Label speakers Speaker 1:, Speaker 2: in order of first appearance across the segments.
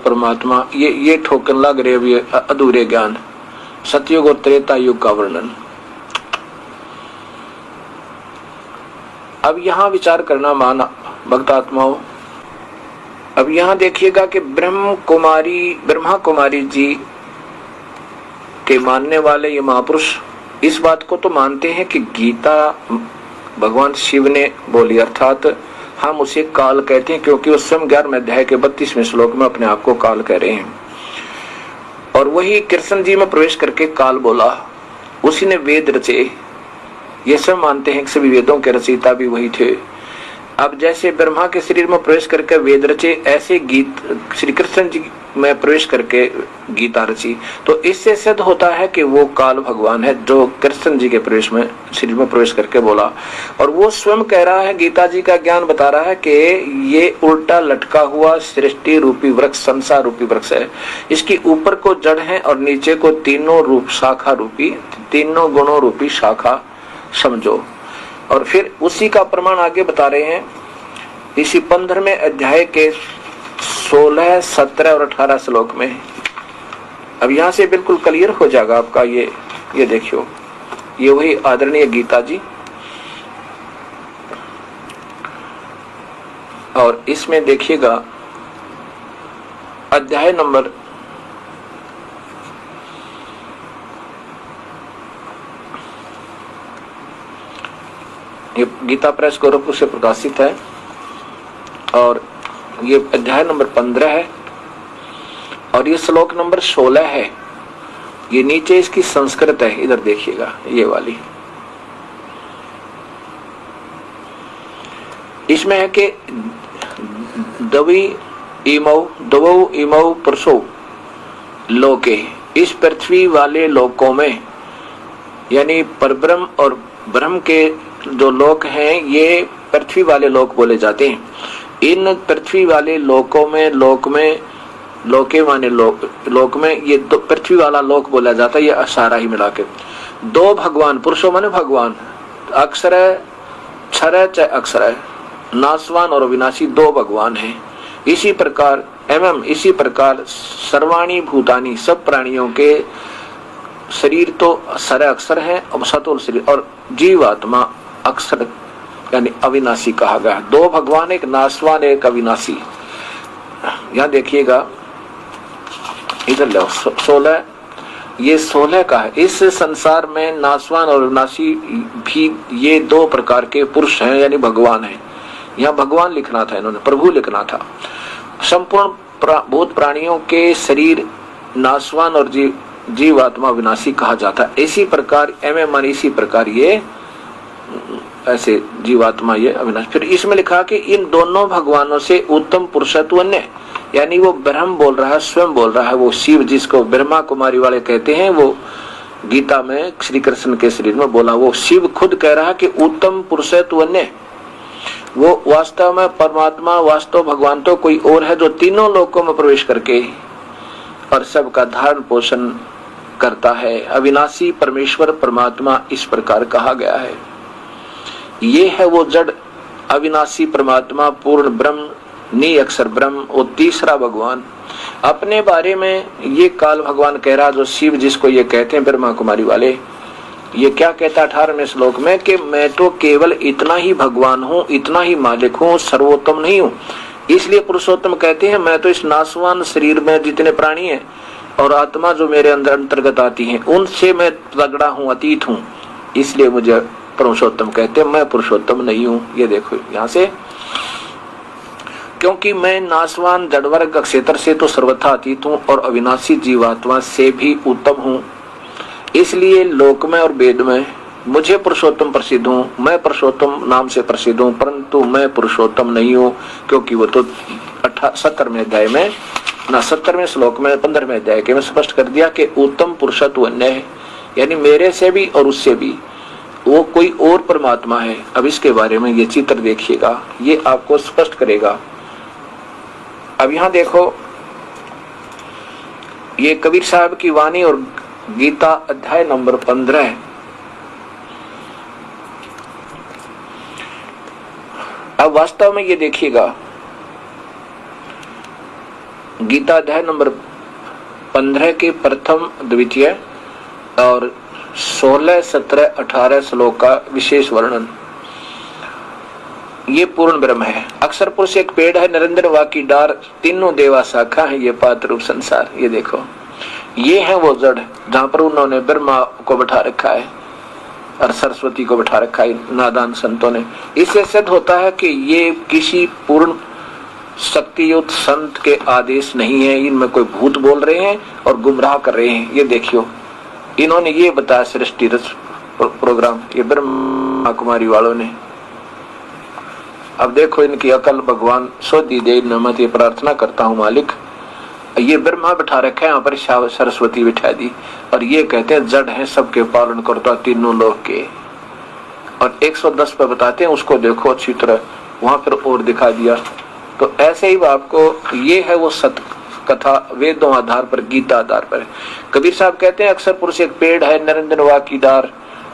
Speaker 1: परमात्मा, ये ठोकर लग रही है अधूरे ज्ञान। सतयुग और त्रेता युग का वर्णन। अब यहां विचार करना माना भक्तात्माओं। अब यहां देखिएगा कि ब्रह्मा कुमारी जी के मानने वाले ये महापुरुष इस बात को तो मानते हैं कि गीता भगवान शिव ने बोली, अर्थात हम उसे काल कहते हैं क्योंकि वो स्वयं 11वें अध्याय के 32वें श्लोक में अपने आप को काल कह रहे हैं। और वही कृष्ण जी में प्रवेश करके काल बोला, उसी ने वेद रचे। ये सब मानते हैं कि सभी वेदों के रचयिता भी वही थे। अब जैसे ब्रह्मा के शरीर में प्रवेश करके वेद रचे, ऐसे गीत श्री कृष्ण जी में प्रवेश करके गीता रची। तो इससे सिद्ध होता है कि वो काल भगवान है जो कृष्ण जी के प्रवेश में शरीर में प्रवेश करके बोला। और वो स्वयं कह रहा है, गीता जी का ज्ञान बता रहा है कि ये उल्टा लटका हुआ सृष्टि रूपी वृक्ष, संसार रूपी वृक्ष है। इसकी ऊपर को जड़ है और नीचे को तीनों रूप शाखा रूपी, तीनों गुणों रूपी शाखा समझो। और फिर उसी का प्रमाण आगे बता रहे हैं इसी 15वें अध्याय के 16, 17 और 18 श्लोक में। अब यहां से बिल्कुल क्लियर हो जाएगा आपका। ये देखियो, ये वही आदरणीय गीता जी। और इसमें देखिएगा अध्याय नंबर ये गीता प्रेस गोरखपुर से प्रकाशित है और ये अध्याय नंबर 15 है और ये श्लोक नंबर 16 है। ये नीचे इसकी संस्कृत है, इधर देखिएगा ये वाली। इसमें है कि दवौ इमौ पुरुषो लोके, इस पृथ्वी वाले लोकों में, यानी परब्रह्म और ब्रह्म के जो लोक हैं ये पृथ्वी वाले लोक बोले जाते हैं। इन पृथ्वी वाले लोकों में, लोके माने लोक में ये पृथ्वी वाला लोक बोला जाता है। ये सारा ही मिला के दो भगवान, पुरुषों माने भगवान, अक्षर है, क्षर है चाहे अक्षर है, नाशवान और अविनाशी दो भगवान हैं। इसी प्रकार सर्वाणी भूतानी, सब प्राणियों के शरीर तो सर अक्षर है और सतुल शरीर, और जीवात्मा अक्षर यानी अविनाशी कहा गया। दो भगवान, एक नाशवान एक अविनाशी। यहां देखिएगा, इधर लो 16, ये 16 का है। इस संसार में नाशवान और अविनाशी भी ये दो प्रकार के पुरुष हैं, यानी भगवान हैं। यहाँ भगवान लिखना था, इन्होंने प्रभु लिखना था। संपूर्ण भूत प्राणियों के शरीर नाशवान और जीवात्मा विनाशी कहा जाता है। इसी प्रकार इसी प्रकार ये ऐसे जीवात्मा ये अविनाशी। फिर इसमें लिखा कि इन दोनों भगवानों से उत्तम पुरुषत्व अन्य, यानी वो ब्रह्म बोल रहा है, स्वयं बोल रहा है, वो शिव जिसको ब्रह्मा कुमारी वाले कहते हैं, वो गीता में श्री कृष्ण के शरीर में बोला। वो शिव खुद कह रहा है कि उत्तम पुरुषत्व अन्य, वो वास्तव में परमात्मा, वास्तव भगवान तो कोई और है जो तीनों लोकों में प्रवेश करके और सबका धारण पोषण करता है। अविनाशी परमेश्वर परमात्मा इस प्रकार कहा गया है। ये है वो जड़ अविनाशी परमात्मा, पूर्ण ब्रह्म, निअक्षर ब्रह्म, और तीसरा भगवान। अपने बारे में ये काल भगवान कह रहा, जो शिव जिसको ये कहते हैं ब्रह्मा कुमारी वाले, ये क्या कहता 18वें श्लोक में कि मैं तो केवल इतना ही भगवान हूँ, इतना ही मालिक हूँ, सर्वोत्तम नहीं हूँ। इसलिए पुरुषोत्तम कहते हैं मैं तो इस नाशवान शरीर में जितने प्राणी हैं और आत्मा जो मेरे अंदर अंतर्गत आती हैं उनसे मैं तगड़ा हूँ, अतीत हूँ, इसलिए मुझे पुरुषोत्तम कहते हैं। मैं पुरुषोत्तम नहीं हूँ। ये देखो यहाँ से, क्योंकि मैं नाशवान जड़वर्ग क्षेत्र से तो सर्वथा अतीत हूँ और अविनाशी जीवात्मा से भी उत्तम हूँ, इसलिए लोक में और वेद में मुझे पुरुषोत्तम प्रसिद्ध हूँ। मैं पुरुषोत्तम नाम से प्रसिद्ध हूँ, परंतु मैं पुरुषोत्तम नहीं हूँ, क्योंकि वो तो 17वें अध्याय में ना 70वें श्लोक में 15वें अध्याय के में स्पष्ट कर दिया कि उत्तम पुरुषत्व अन्य है, यानी मेरे से भी और उससे भी वो कोई और परमात्मा है। अब इसके बारे में ये चित्र देखिएगा, ये आपको स्पष्ट करेगा। अब यहां देखो, ये कबीर साहब की वाणी और गीता अध्याय नंबर 15। अब वास्तव में ये देखिएगा, गीता अध्याय नंबर 15 के प्रथम, द्वितीय और 16, 17, 18 श्लोक का विशेष वर्णन। ये पूर्ण ब्रह्म है। अक्षर पुरुष एक पेड़ है, निरंजन वा की डार, तीनों देवा शाखा है, ये पात्र रूप संसार। ये देखो, ये है वो जड़ जहां पर उन्होंने ब्रह्मा को बैठा रखा है और सरस्वती को बैठा रखा है नादान संतों ने। इससे सिद्ध होता है कि ये किसी पूर्ण शक्तियुक्त संत के आदेश नहीं है, इनमें कोई भूत बोल रहे हैं और गुमराह कर रहे हैं। ये देखियो, इन्होंने ये बताया सृष्टि रच प्रोग्राम, ये ब्रह्मा कुमारी वालों ने। अब देखो इनकी अकल भगवान सोधी दे नमत, ये प्रार्थना करता हूँ मालिक। ये ब्रह्मा बैठा रखा है, यहाँ पर सरस्वती बिठा दी, और ये कहते हैं जड़ है, सबके पालन करता तीनों लोग के। और 110 पर बताते हैं, उसको देखो अच्छी तरह, वहां पर और दिखा दिया। तो ऐसे ही आपको ये है वो सत्य कथा, वेदों आधार पर, गीता आधार पर। कबीर साहब कहते हैं अक्षर पुरुष एक पेड़ है, निरंजन वा की डार।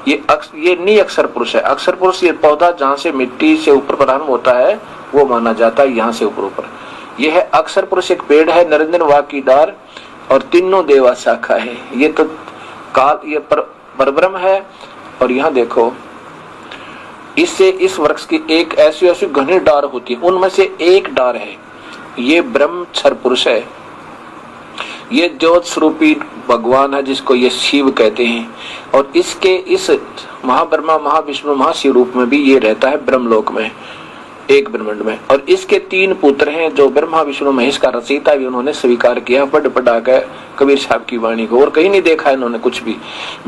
Speaker 1: ये नहीं अक्षर पुरुष है। अक्षर पुरुष ये पौधा जहां से मिट्टी से ऊपर प्रारंभ होता है वो माना जाता है, यहाँ से ऊपर ऊपर। यह है अक्षर पुरुष एक पेड़ है, निरंजन वा की डार, और तीनों देवा शाखा है। ये तो काल, ये परब्रह्म है। और यहाँ देखो, इससे इस वृक्ष की एक ऐसी ऐसी घनी डार होती है, उनमें से एक डार है, ये ब्रह्म क्षर पुरुष है। ये ज्योत स्वरूपी भगवान है, जिसको ये शिव कहते हैं। और इसके इस महाब्रह्मा महाविष्णु महाशिव रूप में भी ये रहता है ब्रह्मलोक में, एक ब्रह्मांड में। और इसके 3 पुत्र हैं, जो ब्रह्मा विष्णु महेश का रचयिता भी उन्होंने स्वीकार किया पढ़ पढ़ा कर कबीर साहब की वाणी को, और कहीं नहीं देखा इन्होंने कुछ भी।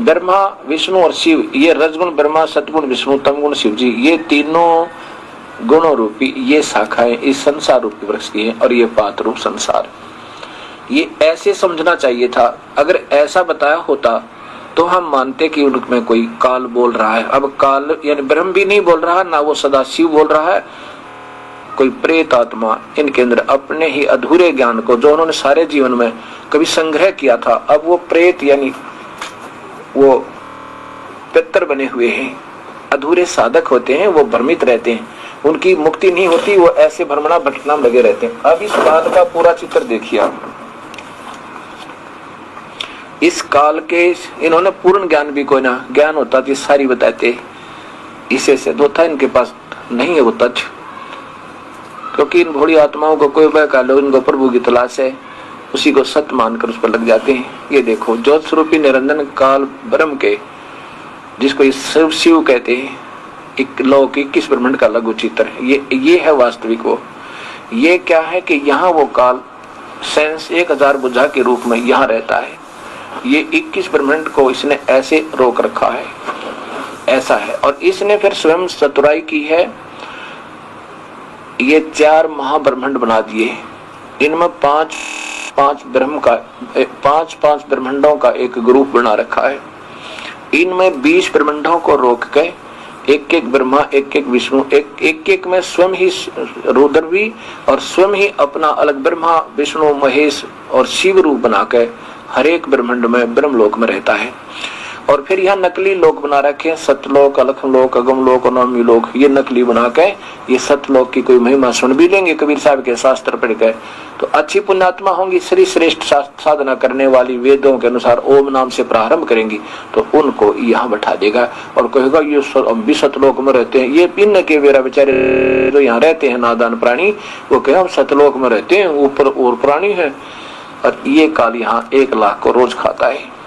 Speaker 1: ब्रह्मा विष्णु और शिव, ये रजगुण ब्रह्मा, सतगुण विष्णु, तमगुण शिव जी, ये तीनों गुणों रूपी ये शाखाएं इस संसार रूपी वृक्ष की है। और ये पात्र रूप संसार, ये ऐसे समझना चाहिए था। अगर ऐसा बताया होता तो हम मानते कि उनमें कोई काल बोल रहा है। अब काल यानी ब्रह्म भी नहीं बोल रहा, ना वो सदा शिव बोल रहा है, कोई प्रेत आत्मा इनके अंदर अपने ही अधूरे ज्ञान को, जो उन्होंने सारे जीवन में कभी संग्रह किया था, अब वो प्रेत यानी वो पितर बने हुए हैं, अधूरे साधक होते हैं, वो भ्रमित रहते हैं, उनकी मुक्ति नहीं होती, वो ऐसे भ्रमणा भटकना में लगे रहते हैं। अब इस बात का पूरा चित्र देखिए आप। इस काल के इन्होंने पूर्ण ज्ञान भी कोई ना ज्ञान होता तो सारी बताते, इसे से दो था, इनके पास नहीं है वो तथ्य। क्योंकि इन भोली आत्माओं को कोई बहका लो, इनको प्रभु की तलाश है, उसी को सत्य मानकर उस पर लग जाते हैं। ये देखो, ज्योत स्वरूपी निरंजन काल ब्रह्म के, जिसको ये शिव कहते हैं, एक लोक 21 ब्रह्मांड का लघु चित्र है। ये है वास्तविक वो। ये क्या है कि यहाँ वो काल सेंस 1000 बुझा के रूप में यहाँ रहता है। ये 21 ब्रह्मांड को इसने ऐसे रोक रखा है, ऐसा है। और इसने फिर स्वयं चतुराई की है, ये 4 महाब्रह्मांड बना दिए। इनमें 5 ब्रह्मांडों का एक ग्रुप बना रखा है। इनमें 20 ब्रह्मांडों को रोक के एक ब्रह्मा, एक विष्णु, एक में स्वयं ही रुद्र भी, और स्वयं ही अपना अलग ब्रह्मा विष्णु महेश और शिव रूप बना के हर एक ब्रह्मांड में ब्रह्मलोक में रहता है। और फिर यहाँ नकली लोक बना रखे, सतलोक, अलखलोक, अगमलोक और नवमी लोक, ये नकली बना के ये सतलोक की कोई महिमा सुन भी लेंगे कबीर साहब के शास्त्र पढ़ के, तो अच्छी पुण्यात्मा होंगी, श्री श्रेष्ठ साधना करने वाली, वेदों के अनुसार ओम नाम से प्रारंभ करेंगी, तो उनको यहाँ बैठा देगा और कहेगा ये हम भी सतलोक में रहते हैं। ये पिन के वेरा बेचारे जो यहाँ रहते हैं नादान प्राणी, वो कहे हम सतलोक में रहते हैं, ऊपर और प्राणी है। और ये काल यहाँ 1 लाख को रोज खाता है।